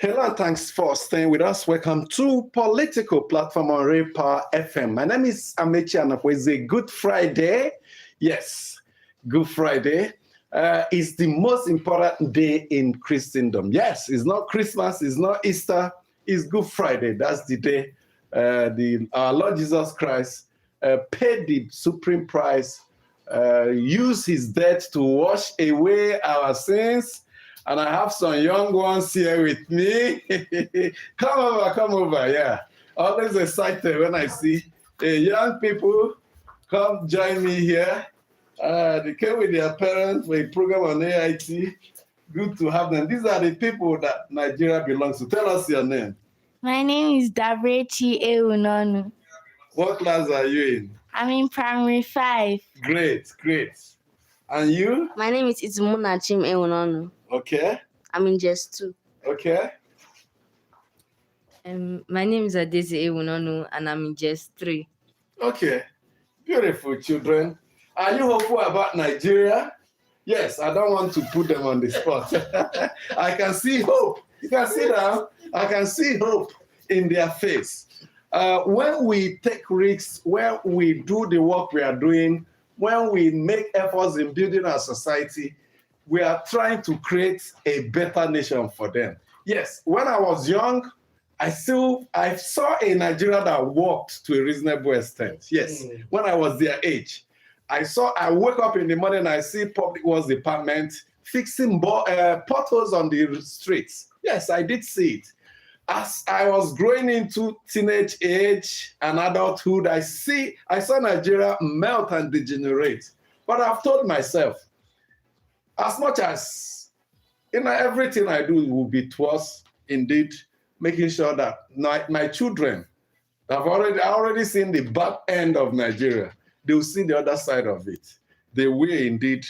Hello, and thanks for staying with us. Welcome to Political Platform on Raypower FM. My name is Amechi Anakweze. Good Friday. Yes, Good Friday is the most important day in Christendom. Yes, it's not Christmas, it's not Easter, it's Good Friday. That's the day our Lord Jesus Christ paid the supreme price, used his death to wash away our sins. And I have some young ones here with me. Come over, yeah. Always excited when I see young people come join me here. They came with their parents for a program on AIT. Good to have them. These are the people that Nigeria belongs to. Tell us your name. My name is Dabrechi Eunonu. What class are you in? I'm in primary 5. Great. And you? My name is Itmunachim Eunonu. Okay. I'm in just 2. Okay. My name is Adesi Eunonu and I'm in just 3. Okay. Beautiful children. Are you hopeful about Nigeria? Yes, I don't want to put them on the spot. I can see hope. You can see that. I can see hope in their face. When we take risks, when we do the work we are doing, when we make efforts in building our society, we are trying to create a better nation for them. Yes, when I was young, I saw a Nigeria that worked to a reasonable extent. Yes, when I was their age. I wake up in the morning, I see public works department fixing potholes on the streets. Yes, I did see it. As I was growing into teenage age and adulthood, I saw Nigeria melt and degenerate. But I've told myself, as much as everything I do will be towards indeed making sure that my children have already seen the back end of Nigeria. They will see the other side of it. They will indeed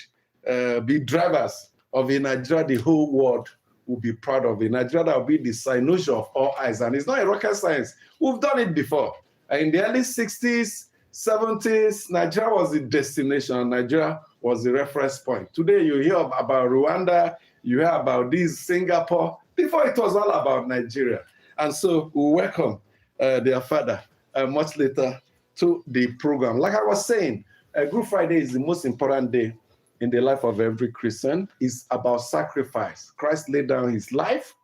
be drivers of a Nigeria the whole world will be proud of. A Nigeria that will be the cynosure of all eyes. And it's not a rocket science. We've done it before. In the early 60s, 70s, Nigeria was the destination. Nigeria was the reference point. Today, you hear about Rwanda, you hear about Singapore. Before, it was all about Nigeria. And so we welcome their father much later to the program. Like I was saying, Good Friday is the most important day in the life of every Christian. It's about sacrifice. Christ laid down his life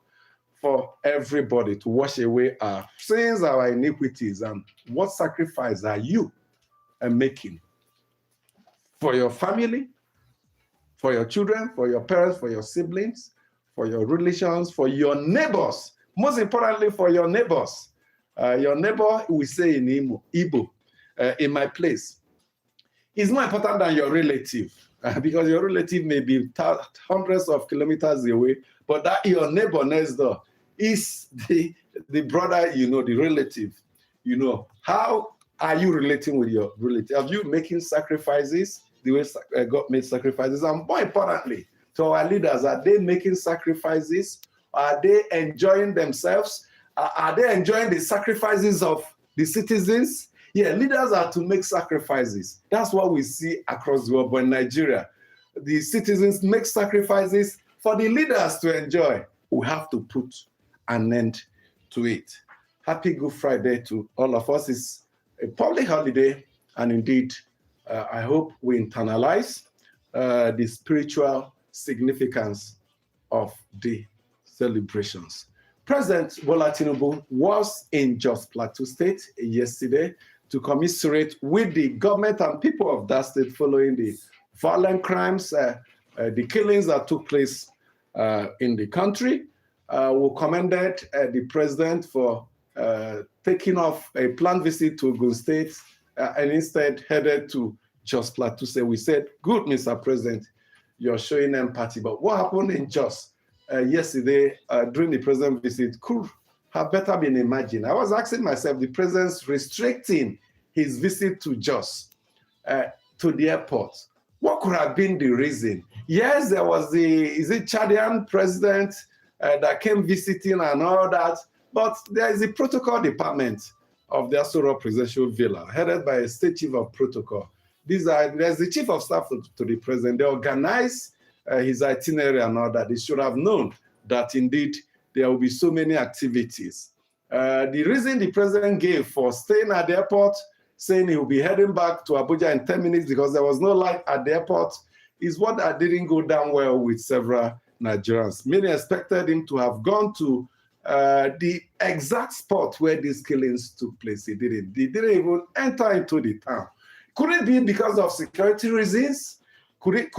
for everybody to wash away our sins, our iniquities. And what sacrifice are you making for your family, for your children, for your parents, for your siblings, for your relations, for your neighbors? Most importantly, for your neighbors. Your neighbor, we say in Igbo, in my place, is more important than your relative, because your relative may be hundreds of kilometers away, but that your neighbor next door is the brother, the relative. How are you relating with your relative? Are you making sacrifices the way God made sacrifices? And more importantly, to our leaders, are they making sacrifices? Are they enjoying themselves? Are they enjoying the sacrifices of the citizens? Yeah, leaders are to make sacrifices. That's what we see across the world. But in Nigeria, the citizens make sacrifices for the leaders to enjoy. We have to put an end to it. Happy Good Friday to all of us. It's a public holiday, and indeed, I hope we internalize the spiritual significance of the celebrations. President Bola Tinubu was in Jos Plateau State yesterday to commiserate with the government and people of that state following the violent crimes, the killings that took place in the country. We commended the president for taking off a planned visit to Ogun State and instead headed to Jos Plateau State. We said, good, Mr. President, you're showing empathy. But what happened in Jos yesterday during the president's visit could have better been imagined. I was asking myself, the president's restricting his visit to Jos, to the airport. What could have been the reason? Yes, there was the Chadian president that came visiting and all that, but there is a protocol department of the Asoro Presidential Villa, headed by a state chief of protocol. There's the chief of staff to the president. They organize his itinerary and all that. They should have known that indeed there will be so many activities. The reason the president gave for staying at the airport, saying he will be heading back to Abuja in 10 minutes because there was no light at the airport, is what that didn't go down well with several Nigerians. Many expected him to have gone to the exact spot where these killings took place. He didn't. He didn't even enter into the town. Could it be because of security reasons? Could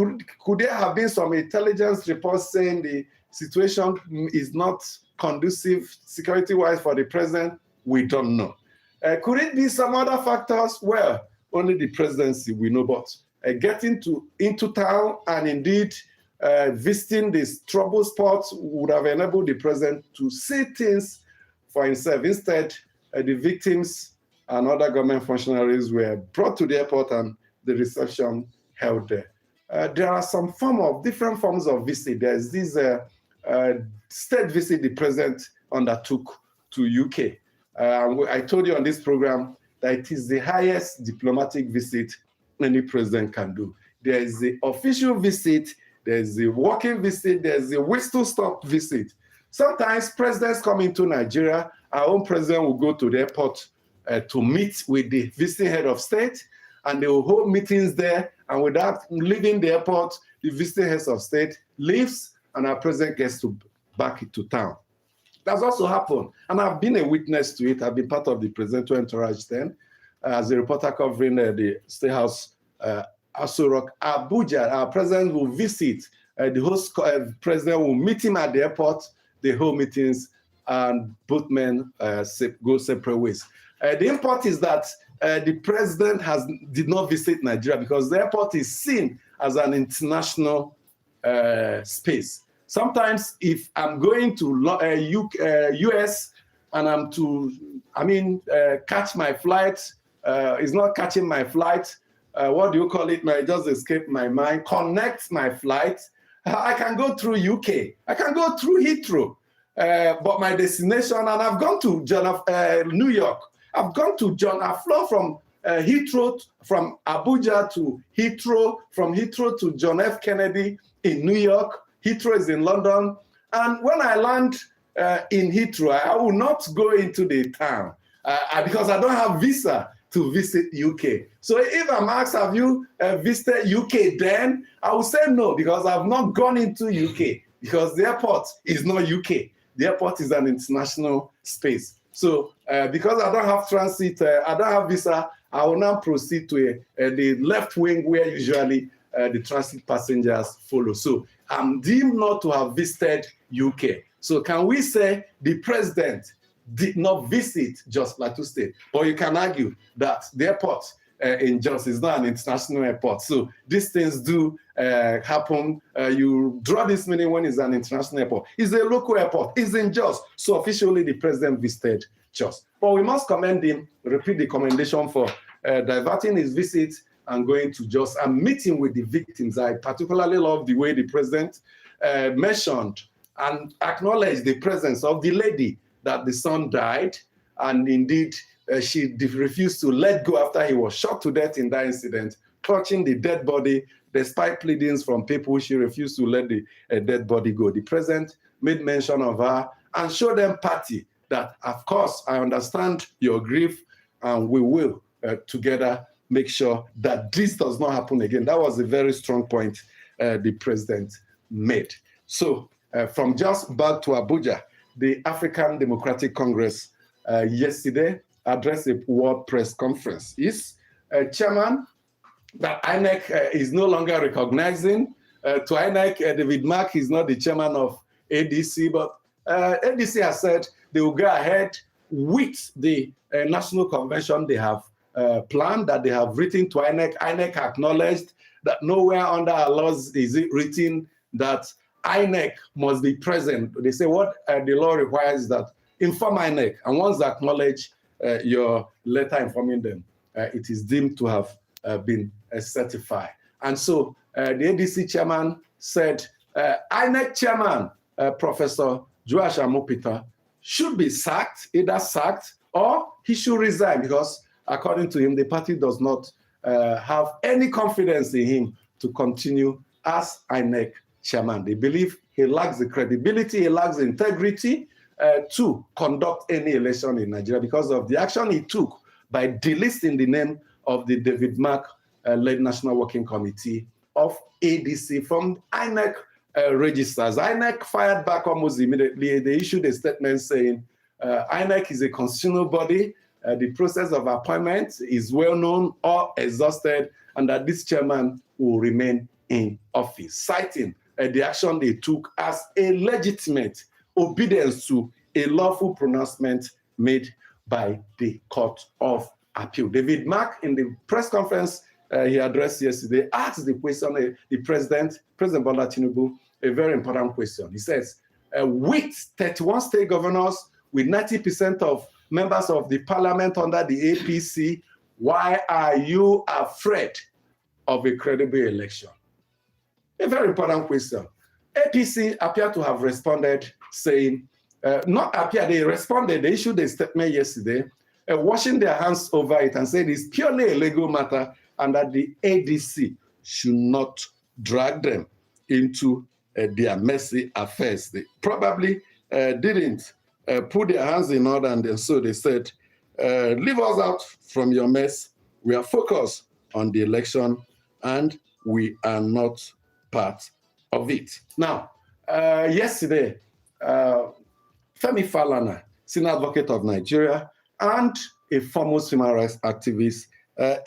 there have been some intelligence reports saying the situation is not conducive security-wise for the president? We don't know. Could it be some other factors? Well, only the presidency we know. But getting into town and indeed visiting these trouble spots would have enabled the president to see things for himself. Instead, the victims and other government functionaries were brought to the airport and the reception held there. There are some different forms of visit. There's this state visit the president undertook to UK. I told you on this program that it is the highest diplomatic visit any president can do. There is the official visit, there's the working visit, there's the whistle-stop visit. Sometimes presidents come into Nigeria, our own president will go to the airport to meet with the visiting head of state, and they will hold meetings there, and without leaving the airport, the visiting head of state leaves, and our president gets back to town. That's also happened, and I've been a witness to it. I've been part of the presidential entourage then, as a reporter covering the State House, Aso Rock, Abuja. Our president will visit, the host president will meet him at the airport, they hold meetings, and both men go separate ways. The import is that the president did not visit Nigeria because the airport is seen as an international space. Sometimes if I'm going to US and I'm catch my flight, it's not catching my flight, what do you call it? It just escaped my mind. Connect my flight. I can go through UK. I can go through Heathrow. But my destination, and I've gone to New York. I've gone to I've flown from Heathrow, from Abuja to Heathrow, from Heathrow to John F. Kennedy in New York. Heathrow is in London. And when I land in Heathrow, I will not go into the town because I don't have visa to visit UK. So if I'm asked, have you visited UK then? I will say no, because I've not gone into UK, because the airport is not UK. The airport is an international space. So because I don't have transit, I don't have visa, I will now proceed to the left wing where usually the transit passengers follow. So I'm deemed not to have visited UK. So can we say the president did not visit Jos Plateau State? But you can argue that the airport in Jos is not an international airport. So these things do happen. You draw this meaning when it's an international airport. It's a local airport. It's in Jos. So officially the president visited Jos. But we must commend him, repeat the commendation for diverting his visit and going to Jos and meeting with the victims. I particularly love the way the president mentioned and acknowledged the presence of the lady that the son died, and indeed she refused to let go after he was shot to death in that incident, touching the dead body despite pleadings from people. She refused to let the dead body go. The president made mention of her and showed empathy that, of course, I understand your grief and we will together make sure that this does not happen again. That was a very strong point the president made. So from just back to Abuja, the African Democratic Congress yesterday addressed a world press conference. His chairman, that INEC is no longer recognizing. To INEC, David Mark is not the chairman of ADC, but ADC has said they will go ahead with the national convention they have planned, that they have written to INEC. INEC acknowledged that nowhere under our laws is it written that INEC must be present. They say what the law requires is that inform INEC, and once they acknowledge your letter informing them, it is deemed to have been certified. And so the ADC chairman said INEC chairman, Professor Joash Amopita, should be sacked, either sacked or he should resign, because according to him, the party does not have any confidence in him to continue as INEC chairman. They believe he lacks the credibility, he lacks the integrity, to conduct any election in Nigeria because of the action he took by delisting the name of the David Mark led National Working Committee of ADC from INEC registers. INEC fired back almost immediately. They issued a statement saying INEC is a constitutional body. The process of appointment is well known or exhausted, and that this chairman will remain in office, citing the action they took as a legitimate obedience to a lawful pronouncement made by the Court of Appeal. David Mark, in the press conference he addressed yesterday, asked the question, the President Bola Tinubu, a very important question. He says, with 31 state governors, with 90% of members of the parliament under the APC, why are you afraid of a credible election? A very important question. APC appear to have responded saying, they responded, they issued a statement yesterday, washing their hands over it and saying it's purely a legal matter and that the ADC should not drag them into their messy affairs. They probably didn't put their hands in order, and so they said, leave us out from your mess. We are focused on the election and we are not part of it. Now, yesterday, Femi Falana, senior advocate of Nigeria and a foremost human rights activist,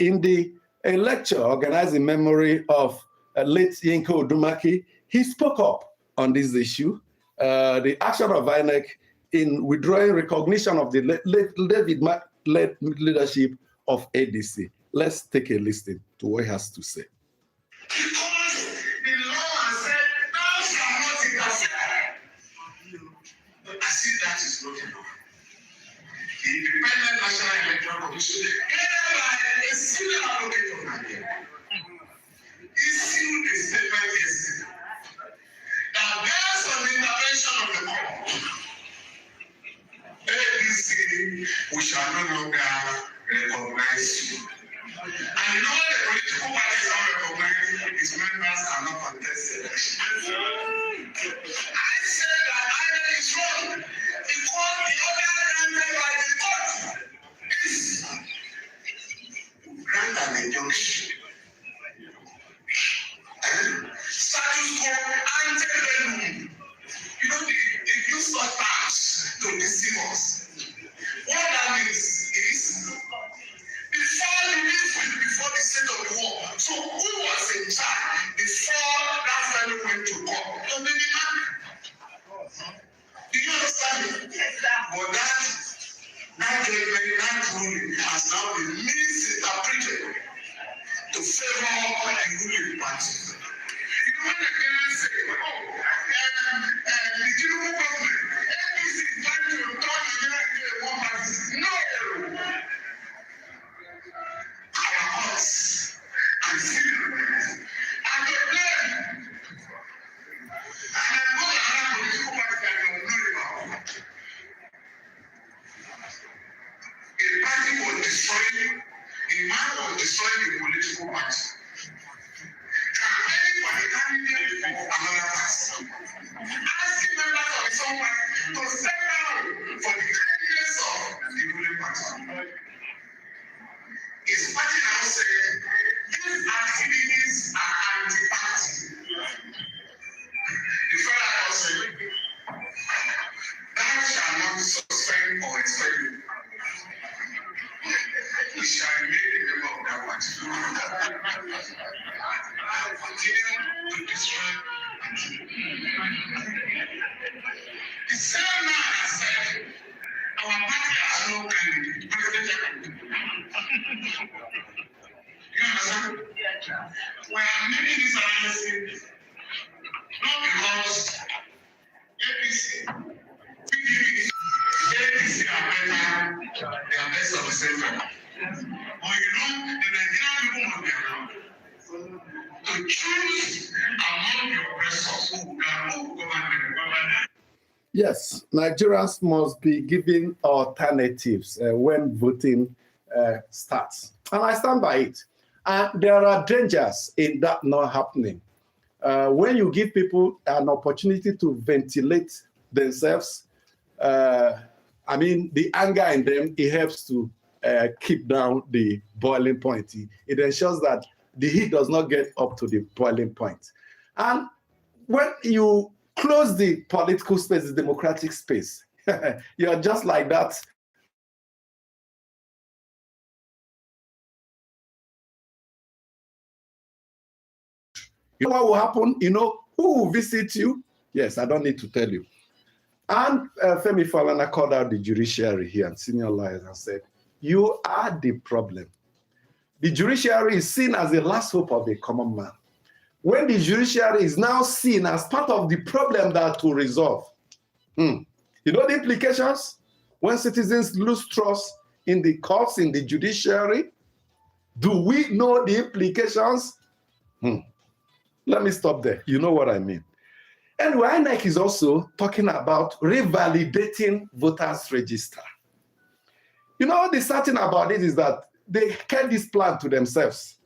in a lecture organized in memory of late Yinka Odumaki, he spoke up on this issue, the action of INEC in withdrawing recognition of the David Mark-led leadership of ADC. Let's take a listen to what he has to say. Because the law has said, thou shalt not interfere. But I see that is not enough. The Independent National Electoral Commission, headed by a senior advocate of Nigeria, issued a statement yesterday that based on the intervention of the court, APC, we shall no longer recognize you. And you know what the political parties are recognizing? Its members are not contested. I say that INEC is wrong because the order granted by the court is grant an injunction. Status quo ante bellum. You know, they use such terms to deceive us. What that means is before the state of the war. So who was in charge before that fellow went to court? So they demand. Do you understand me? But that judgment, that ruling has now been misinterpreted to favor the ruling party. You know when the parents say, the Tinubu government, APC is trying to turn Nigeria into a one party. No! Our courts and civil rights are to blame. And I know another political party that you know about. A party was destroying, a man was destroying a political party. Campaigning for the candidate of another party. Asking members of his own party to step down for the candidates of the ruling party. His party now said these activities are anti-party. The federal court said, thou shalt not suspend or expel you. You shall remain a member of that party. Continue to destroy and kill. The same man has said, our party has no candidate, presidential candidate. You understand? We are making this analysis not because APC, PDP, APC are better, they are best of the same family. But you know, the Nigerian people must be around to choose among your oppressors who govern them. Yes, Nigerians must be given alternatives when voting starts. And I stand by it. And there are dangers in that not happening. When you give people an opportunity to ventilate themselves, I mean, the anger in them, it helps to keep down the boiling point. It ensures that the heat does not get up to the boiling point. And when you close the political space, the democratic space, you're just like that. You know what will happen? You know who will visit you? Yes, I don't need to tell you. And Femi Falana called out the judiciary here and senior lawyers and said, you are the problem. The judiciary is seen as the last hope of the common man. When the judiciary is now seen as part of the problem that to resolve. You know the implications? When citizens lose trust in the courts, in the judiciary, do we know the implications? Let me stop there. You know what I mean. Anyway, INEC is also talking about revalidating voters' register. You know, the sad thing about it is that they kept this plan to themselves.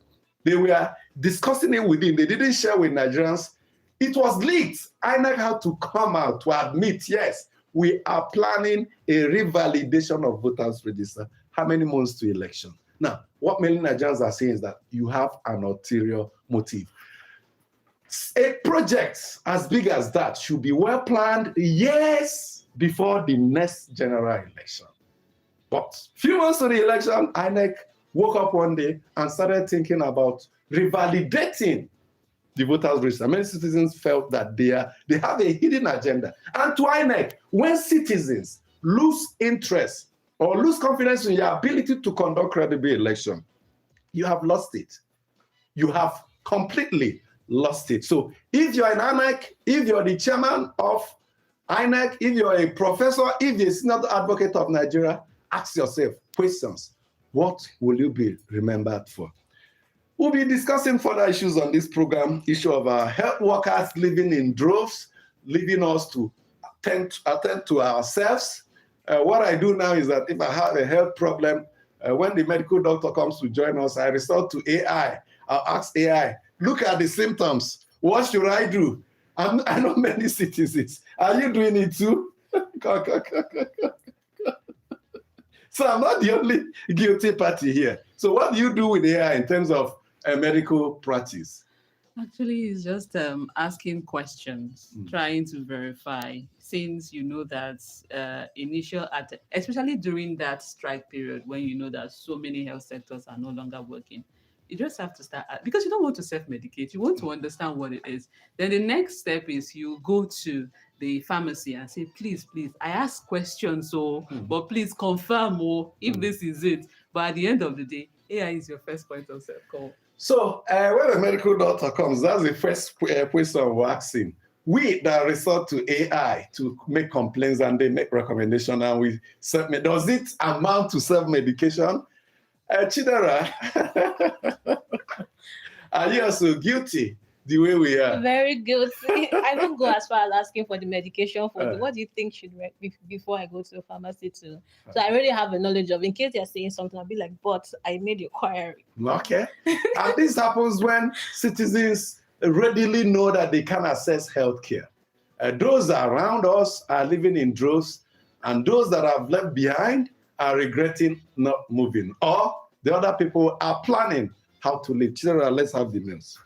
They were discussing it within. They didn't share with Nigerians. It was leaked. INEC had to come out to admit, yes, we are planning a revalidation of voters' register. How many months to election? Now, what many Nigerians are saying is that you have an ulterior motive. A project as big as that should be well planned years before the next general election. But few months to the election, INEC woke up one day and started thinking about revalidating the voters' register. Many citizens felt that they have a hidden agenda. And to INEC, when citizens lose interest or lose confidence in your ability to conduct credible election, you have lost it. You have completely lost it. So if you're an INEC, if you're the chairman of INEC, if you're a professor, if you're a senior advocate of Nigeria, ask yourself questions. What will you be remembered for? We'll be discussing further issues on this program, issue of our health workers living in droves, leaving us to attend to ourselves. What I do now is that if I have a health problem, when the medical doctor comes to join us, I resort to AI. I'll ask AI, look at the symptoms. What should I do? I know many citizens. Are you doing it too? So I'm not the only guilty party here. So what do you do with AI in terms of medical practice? Actually, it's just asking questions, trying to verify, since you know that especially during that strike period when you know that so many health sectors are no longer working. You just have to start, because you don't want to self-medicate. You want to understand what it is. Then the next step is you go to the pharmacy and say, please, I ask questions, but please confirm if this is it. But at the end of the day, AI is your first point of self-call. So when a medical doctor comes, that's the first question we're asking. We that resort to AI to make complaints and they make recommendations and we self-medicate. Does it amount to self-medication? Chidera, are you also guilty the way we are? Very guilty. I don't go as far as asking for the medication for what do you think should before I go to the pharmacy to. So I already have a knowledge of, in case they're saying something, I'll be like, but I made your query. Okay. And this happens when citizens readily know that they can access healthcare. Those around us are living in droves, and those that have left behind are regretting not moving, or the other people are planning how to live. Chidera, let's have the news.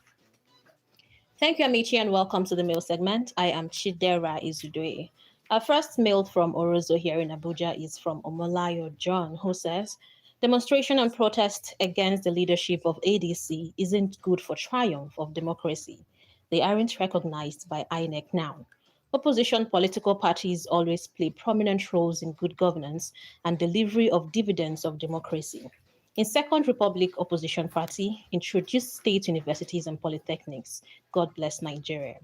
Thank you, Amici, and welcome to the mail segment. I am Chidera Izudue. Our first mail from Orozo here in Abuja is from Omolayo John, who says, demonstration and protest against the leadership of ADC isn't good for triumph of democracy. They aren't recognized by INEC now. Opposition political parties always play prominent roles in good governance and delivery of dividends of democracy. In Second Republic Opposition Party, introduced state universities and polytechnics. God bless Nigeria.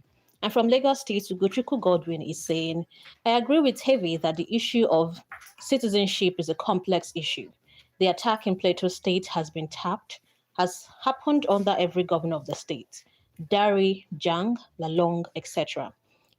And from Lagos State, Ugochukwu Godwin is saying, I agree with Heavy that the issue of citizenship is a complex issue. The attack in Plateau State has been tapped, has happened under every governor of the state. Dari, Jang, Lalong, etc.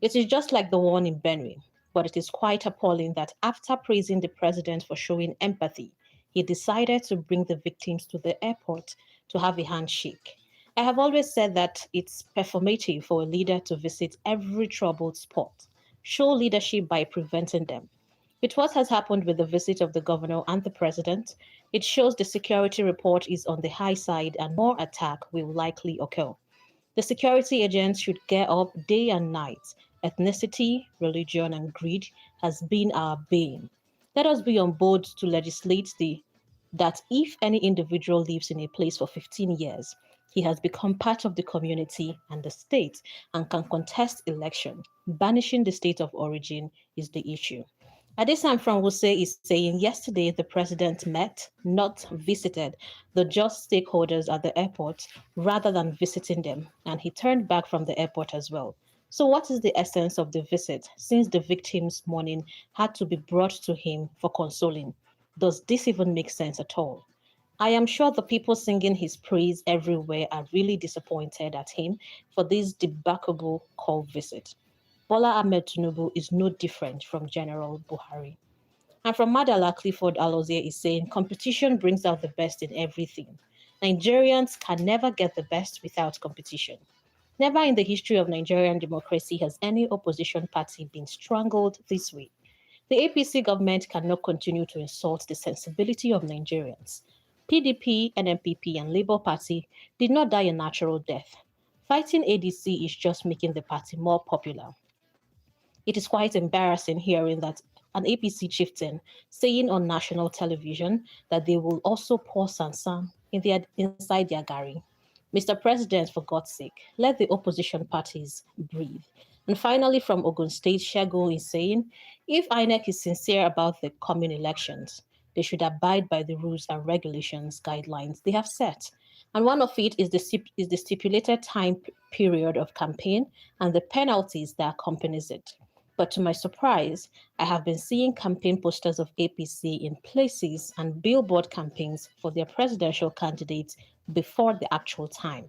It is just like the one in Benue, but it is quite appalling that after praising the president for showing empathy, he decided to bring the victims to the airport to have a handshake. I have always said that it's performative for a leader to visit every troubled spot, show leadership by preventing them. With what has happened with the visit of the governor and the president, it shows the security report is on the high side and more attack will likely occur. The security agents should gear up day and night. Ethnicity, religion, and greed has been our bane. Let us be on board to legislate that if any individual lives in a place for 15 years, he has become part of the community and the state and can contest election. Banishing the state of origin is the issue. Adesan from Wuse is saying yesterday the president met, not visited, the just stakeholders at the airport rather than visiting them, and he turned back from the airport as well. So, what is the essence of the visit since the victim's mourning had to be brought to him for consoling? Does this even make sense at all? I am sure the people singing his praise everywhere are really disappointed at him for this debackable call visit. Bola Ahmed Tinubu is no different from General Buhari. And from Madala Clifford Alozie is saying, competition brings out the best in everything. Nigerians can never get the best without competition. Never in the history of Nigerian democracy has any opposition party been strangled this way. The APC government cannot continue to insult the sensibility of Nigerians. PDP, NMPP, and Labour Party did not die a natural death. Fighting ADC is just making the party more popular. It is quite embarrassing hearing that an APC chieftain saying on national television that they will also pour sansan inside their gari. Mr. President, for God's sake, let the opposition parties breathe. And finally, from Ogun State, Shagun is saying, if INEC is sincere about the coming elections, they should abide by the rules and regulations, guidelines they have set. And one of it is the stipulated time period of campaign and the penalties that accompanies it. But to my surprise, I have been seeing campaign posters of APC in places and billboard campaigns for their presidential candidates before the actual time.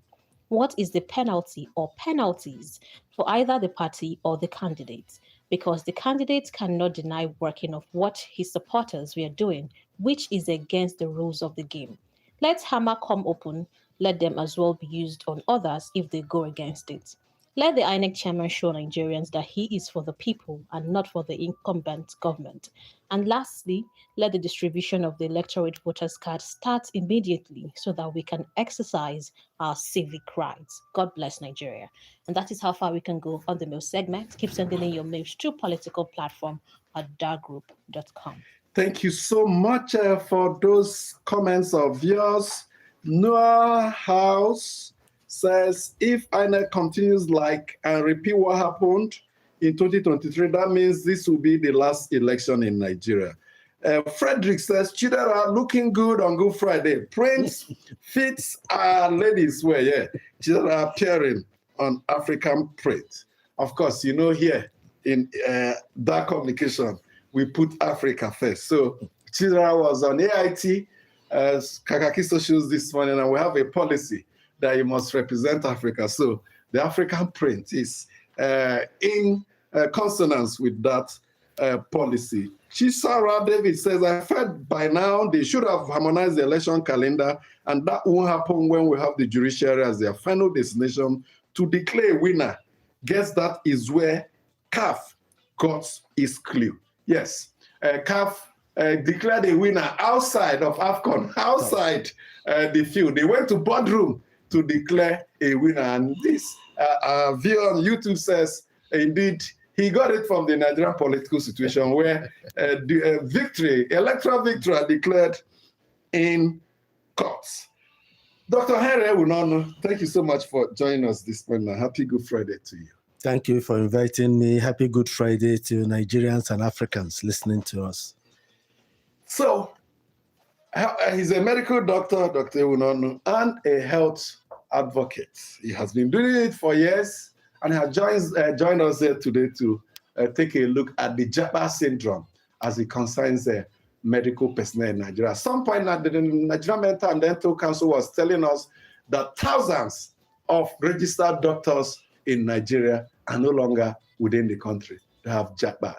What is the penalty or penalties for either the party or the candidate? Because the candidate cannot deny working of what his supporters were doing, which is against the rules of the game. Let hammer come open, let them as well be used on others if they go against it. Let the INEC chairman show Nigerians that he is for the people and not for the incumbent government. And lastly, let the distribution of the electorate voters card start immediately so that we can exercise our civic rights. God bless Nigeria. And that is how far we can go on the mail segment. Keep sending in your mails to political platform at dargroup.com. Thank you so much for those comments of yours. Noah House says, if INEC continues like and repeat what happened in 2023, that means this will be the last election in Nigeria. Frederick says, Chidera looking good on Good Friday. Prince fits ladies wear, yeah. Chidera appearing on African print. Of course, you know here in Dark Communication, we put Africa first. So Chidera was on AIT, as Kakakiso shows this morning, and we have a policy that you must represent Africa. So the African print is in consonance with that policy. Chisara David says, I felt by now they should have harmonized the election calendar, and that won't happen when we have the judiciary as their final destination to declare a winner. Guess that is where CAF got its clue. Yes, CAF declared a winner outside of AFCON, outside the field. They went to boardroom to declare a winner. And this viewer on YouTube says, indeed, he got it from the Nigerian political situation where the victory, electoral victory, are declared in courts. Dr. Henry Unonu, thank you so much for joining us this morning. Happy Good Friday to you. Thank you for inviting me. Happy Good Friday to Nigerians and Africans listening to us. So, he's a medical doctor, Dr. Unonu, and a health advocate. He has been doing it for years, and he has joined us here today to take a look at the Japa syndrome as it concerns medical personnel in Nigeria. At some point, the Nigerian Mental and Dental Council was telling us that thousands of registered doctors in Nigeria are no longer within the country. They have Japa.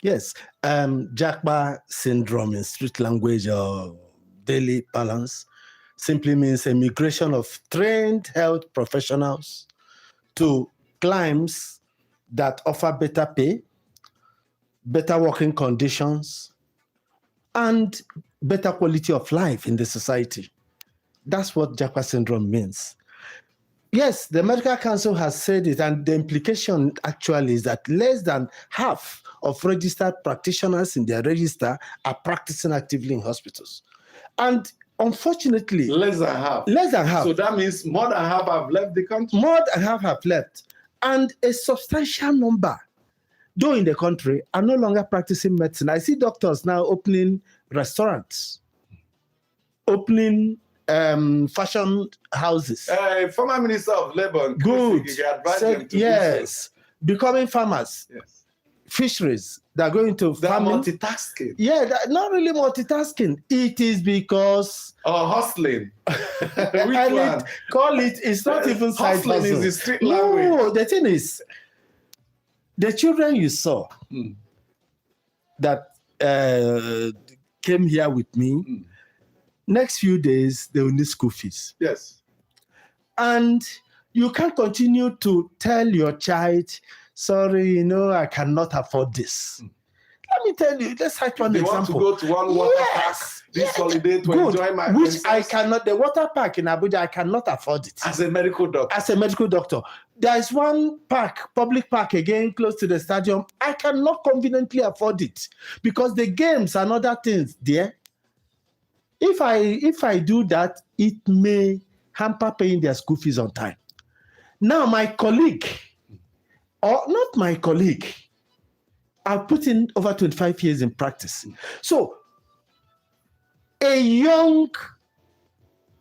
Yes, Japa syndrome in street language or daily balance simply means a migration of trained health professionals to climes that offer better pay, better working conditions, and better quality of life in the society. That's what Japa syndrome means. Yes, the Medical Council has said it, and the implication actually is that less than half of registered practitioners in their register are practicing actively in hospitals. And unfortunately, Less than half. less than half. So that means more than half have left the country. More than half have left. And a substantial number, though in the country, are no longer practicing medicine. I see doctors now opening restaurants, opening fashion houses. Former Minister of Labour, Good. advised Said, them to yes. Becoming farmers. do so. Yes. Fisheries. They're going to They're farming. multitasking. Yeah, not really multitasking. It is because Or hustling. Which I one? call it, it's not even side Hustling hustle. is the street language. No, the thing is, the children you saw that came here with me, next few days, they will need school fees. Yes. And you can't continue to tell your child, sorry, I cannot afford this. Let me tell you, let's cite one They example. want to go to one water park this holiday to Good. enjoy my Which I princess. cannot, the water park in Abuja, I cannot afford it. As a medical doctor. As a medical doctor. There is one park, public park again, close to the stadium. I cannot conveniently afford it because the games and other things there. If I do that, it may hamper paying their school fees on time. Now, my colleague, or not my colleague, I've put in over 25 years in practice. So, a young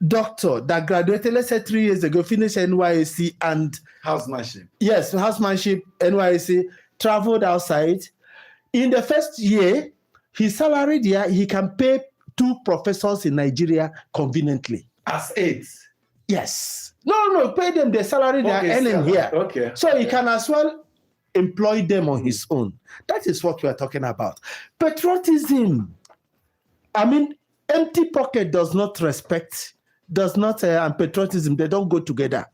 doctor that graduated, let's say 3 years ago, finished NYSC and Housemanship. yes, housemanship, NYSC, traveled outside. In the first year, his salary there, he can pay 2 professors in Nigeria conveniently. As aides. Yes. No, pay them the salary they are earning here. Okay. So he can as well employ them on his own. That is what we are talking about. Patriotism. I mean, empty pocket does not respect, and patriotism, they don't go together.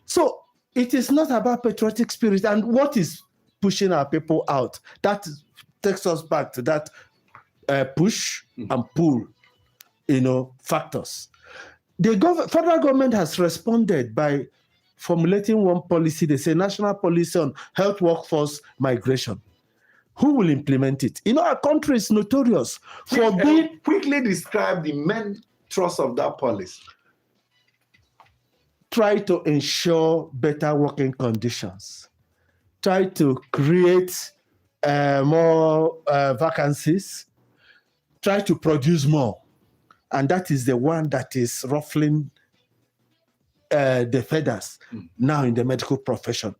So it is not about patriotic spirit and what is pushing our people out. That takes us back to that push and pull, factors. The federal government has responded by formulating one policy. They say National Policy on Health Workforce Migration. Who will implement it? Our country is notorious for being... Quickly describe the main thrust of that policy. Try to ensure better working conditions. Try to create more vacancies. Try to produce more. And that is the one that is ruffling the feathers now in the medical profession.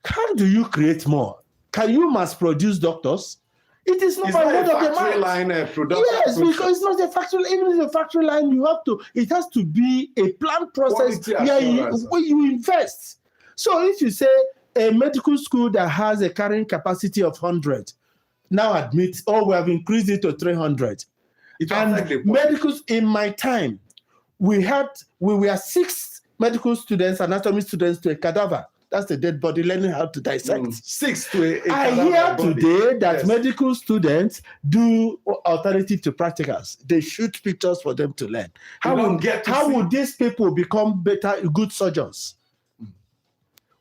How do you create more? Can you mass produce doctors? It is not by word of the factory mouth. line production. Yes, because it's not a factory. Even in a factory line, it has to be a planned process where you invest. So if you say a medical school that has a carrying capacity of 100 now admits, we have increased it to 300. And medicals, in my time, we were 6 medical students, anatomy students to a cadaver. That's the dead body, learning how to dissect. 6 to a I hear body. today that medical students do alternative to practicals. They shoot pictures for them to learn. How would these people become good surgeons?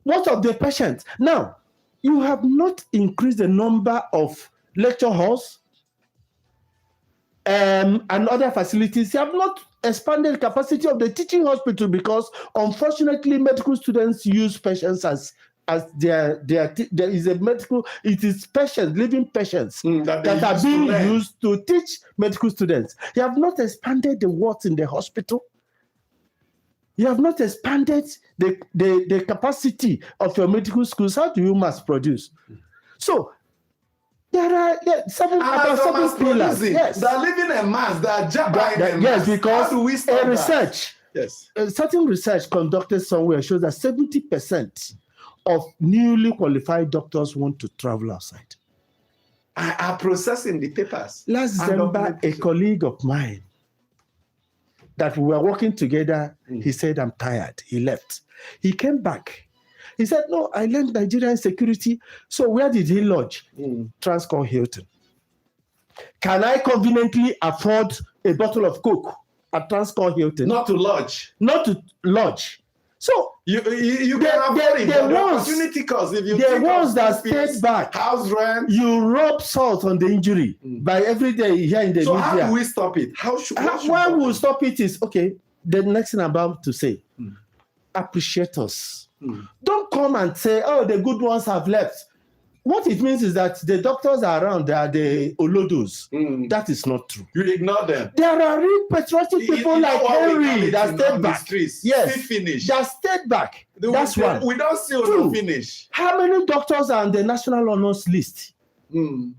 What of the patients? Now, you have not increased the number of lecture halls, and other facilities. You have not expanded the capacity of the teaching hospital because, unfortunately, medical students use patients as there is a medical. It is patients, living patients that are being used to teach medical students. You have not expanded the wards in the hospital. You have not expanded the capacity of your medical schools. How do you mass produce? So. There are 7 pillars. Yes. They're living a mass. They're jabbing. Yes, because how do we stop research. Yes. Certain research conducted somewhere shows that 70% of newly qualified doctors want to travel outside. Are processing the papers. Last December, a colleague of mine that we were working together, he said, I'm tired. He left. He came back He said, no, I learned Nigerian security. So where did he lodge? Transcorp Hilton. Can I conveniently afford a bottle of Coke at Transcorp Hilton? Not to lodge. Not to lodge. So you can afford it. The opportunity cost. If you the ones that stayed back, house rent, you rub salt on the injury by every day here in the so media. How do we stop it? Why we stop it is okay. The next thing I'm about to say, appreciate us. Don't come and say, oh, the good ones have left. What it means is that the doctors are around, they are the olodos. That is not true. You ignore them. There are real patriotic people like Henry that stayed back. Yes, finish. That stayed back. That's one. We don't see no finish. How many doctors are on the national honors list? He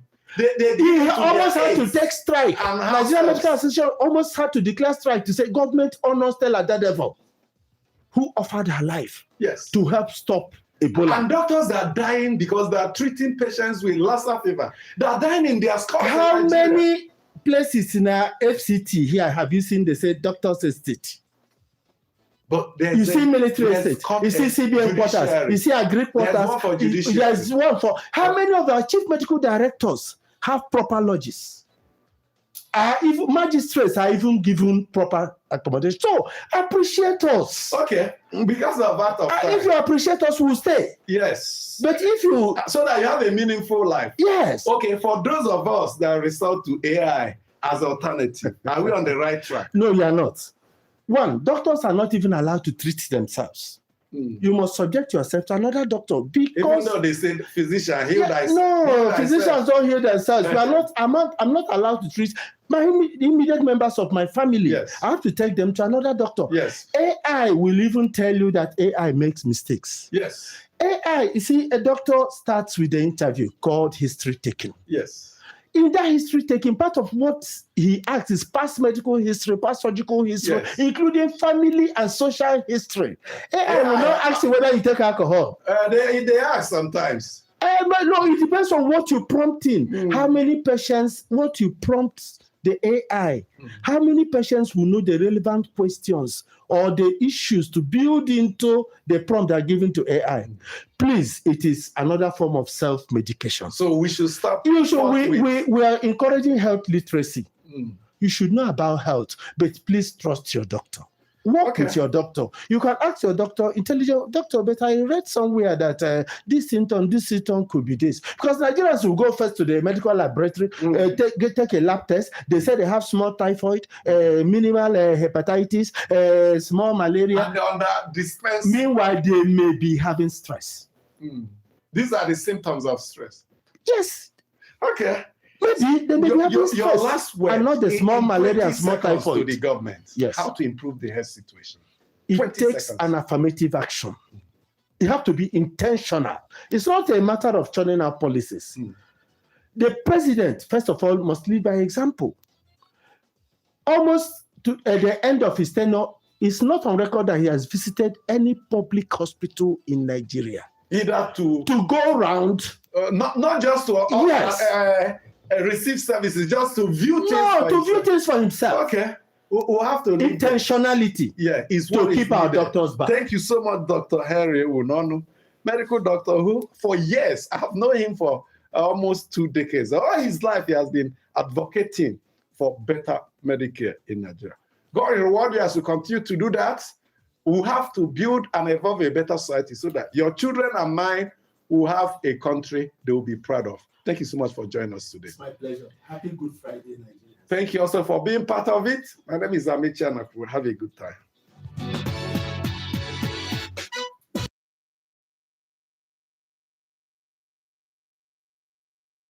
almost had to take strike. Nigerian Medical Association almost had to declare strike to say government honors Stella Daredevil, who offered her life to help stop Ebola. And doctors are dying because they are treating patients with Lassa fever. They are dying in their scores. How many places in our FCT here have you seen they say doctors estate? But you see military estate, you see CBN quarters, you see agri quarters. There's one for judiciary. There's one for how many of our chief medical directors have proper lodges? Even magistrates are even given proper accommodation. So appreciate us. Okay, because of that. If you appreciate us, we'll stay. Yes. But if you so that you have a meaningful life. Yes. Okay, for those of us that resort to AI as alternative, are we on the right track? No, you are not. One, doctors are not even allowed to treat themselves. You must subject yourself to another doctor because even though they say physician heal thyself. No, physicians don't heal themselves. We are not. I'm not allowed to treat my immediate members of my family. Yes. I have to take them to another doctor. Yes. AI will even tell you that AI makes mistakes. Yes. AI, you see, a doctor starts with the interview called history taking. Yes. In that history taking, part of what he asks is past medical history, past surgical history, including family and social history. AI will not ask you whether you take alcohol. They ask sometimes. But no, it depends on what you prompt in. How many patients, what you prompt the AI, how many patients will know the relevant questions or the issues to build into the prompt that are given to AI. Please, it is another form of self-medication. So we should stop. We are encouraging health literacy. You should know about health, but please trust your doctor. Work with your doctor. You can ask your doctor, intelligent doctor, but I read somewhere that this symptom could be this. Because Nigerians will go first to the medical laboratory, take a lab test. They say they have small typhoid, minimal hepatitis, small malaria. And on that dispense. Meanwhile, they may be having stress. These are the symptoms of stress. Yes. Okay. Maybe they may be having stress. Your last word. And not the small malaria and small typhoid. To the government. Yes. How to improve the health situation. It takes an affirmative action. You have to be intentional. It's not a matter of churning out policies. The president, first of all, must lead by example. Almost at the end of his tenure, it's not on record that he has visited any public hospital in Nigeria. Either to go around. Not just to receive services, just to view things. No, to view things for himself. Okay. We'll have to intentionality. Is to keep our doctors back. Thank you so much, Dr. Henry Unonu, medical doctor who, for years, I have known him for almost 2 decades. All his life, he has been advocating for better Medicare in Nigeria. God reward you as you continue to do that. We have to build and evolve a better society so that your children and mine will have a country they will be proud of. Thank you so much for joining us today. It's my pleasure. Happy Good Friday, Nigeria. Thank you also for being part of it. My name is Amici and have a good time.